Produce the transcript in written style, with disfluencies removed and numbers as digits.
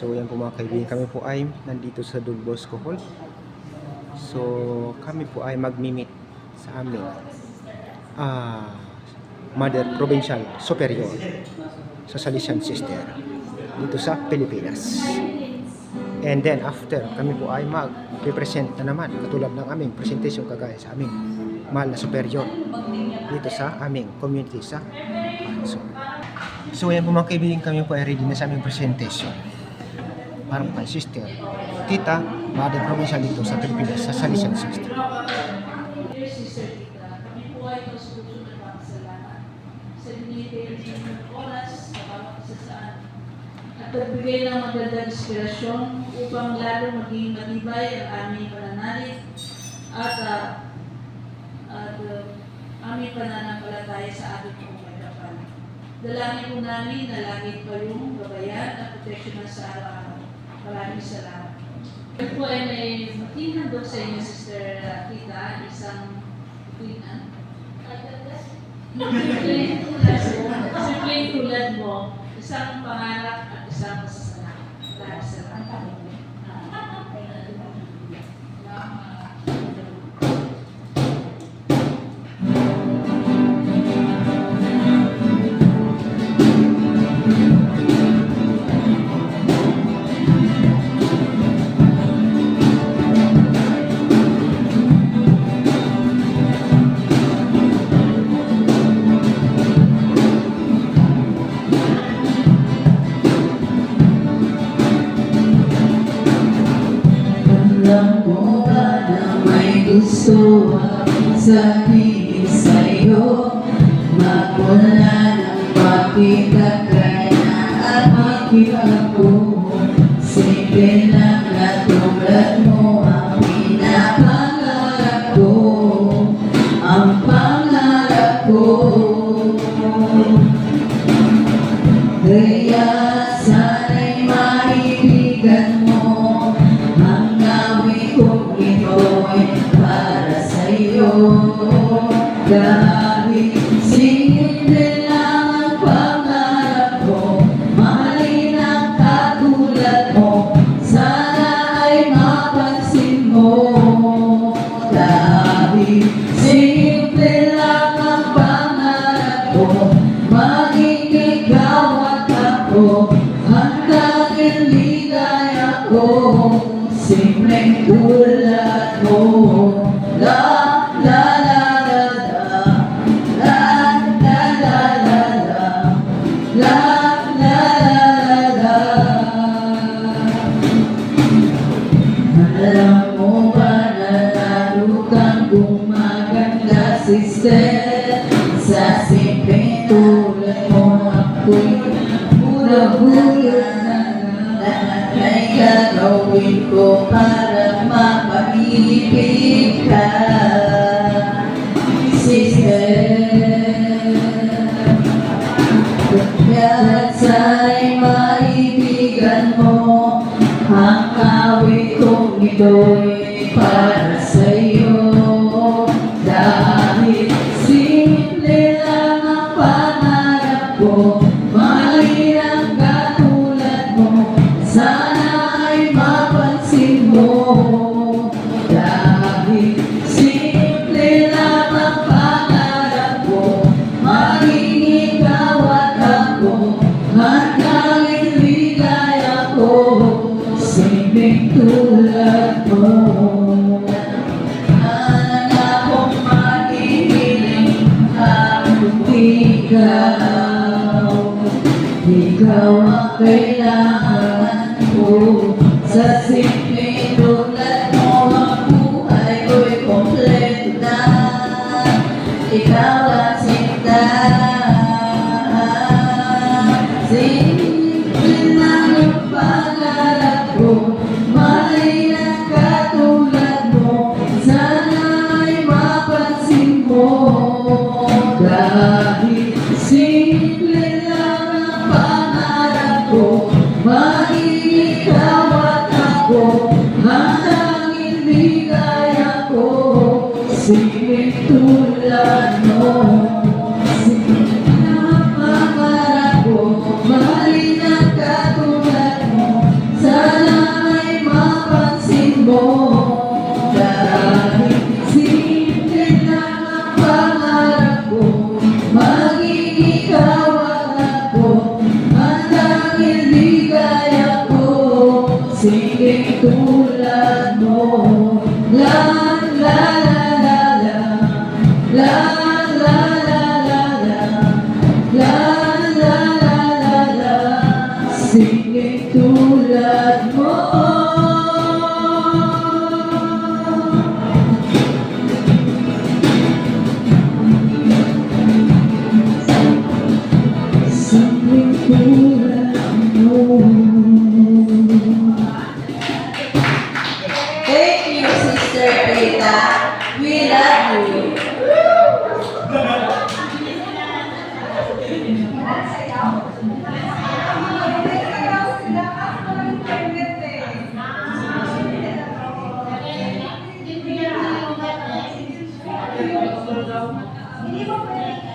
So yan po mga kaibigan, kami po ay nandito sa Don Bosco Hall. So kami po ay magmi-meet sa aming Mother Provincial Superior sa Salesian Sister dito sa Pilipinas. And then after, kami po ay mag-represent na naman katulad ng aming presentation kagaya sa aming mahal na superior dito sa aming community sa Panso. So yan po mga kaibigan, kami po ay ready na sa aming presentation para po kay Sister Tita Mother Provincial dito sa Pilipinas sa Salesian Sister. Dear Sister Tita, kami po ay gusto na magpasalamat sa binibigay ng oras sa bawat isa sa amin at pagbigay ng magandang inspirasyon upang lalo maging matibay ang aming pananalig at aming pananampalataya sa ating pong kapal. Dalangin po namin na lagi kayong gabayan at proteksyonan sa araw-araw. Maraming salamat. Ito po ay may matinandog sa inyo, Sister Tita, isang tuwinan. Simpleng tulad mo, isang pangarap at isang pasasalamat. Maraming salamat. Alam mo ba na may gusto akong sabihin sa'yo? Magmula ng pagkikagaya at pagkikapo, simple lang na tulad mo ang pinapangarap ko, ang pangarap ko. Kaya sana'y maibigan mo ang gawin kong ito'y para sa'yo. Dahil simple lang ang pangarap ko, mahalin ang katulad mo, sana ay mapansin mo. Dahil simple lang ang pangarap ko, maging ikaw at ako, hanggang ligaya ko. Simpleng tulad mo, la la la la la, la la la la la, la la la la. Alam mo ba na lalo kang gumaganda, Sister? Sa simpleng tulad mo ako'y pura-pura na lahat ay gagawin ko para mapag-ibig ka, Sister. Kaya sana'y maibigan mo, ang awit kong ito'y para sa'yo. Dahil simple lang ang pangarap ko, mahalin ang katulad mo, sana ay mapansin mo. Dahil simple lang ang pangarap ko, maging ikaw at ako, hanggang ligaya ko, simpleng tulad mo. Akong maghihiling kung ikaw ang kailangan ko. Sa simpleng tulad mo ang buhay ko'y kompleto na, ikaw ang sinta. Simple lang ang pangarap ko, mahalin ang katulad mo, sana ay mapansin mo. Dahil simple lang ang pangarap ko, maging ikaw at ako, Hindi mo pwede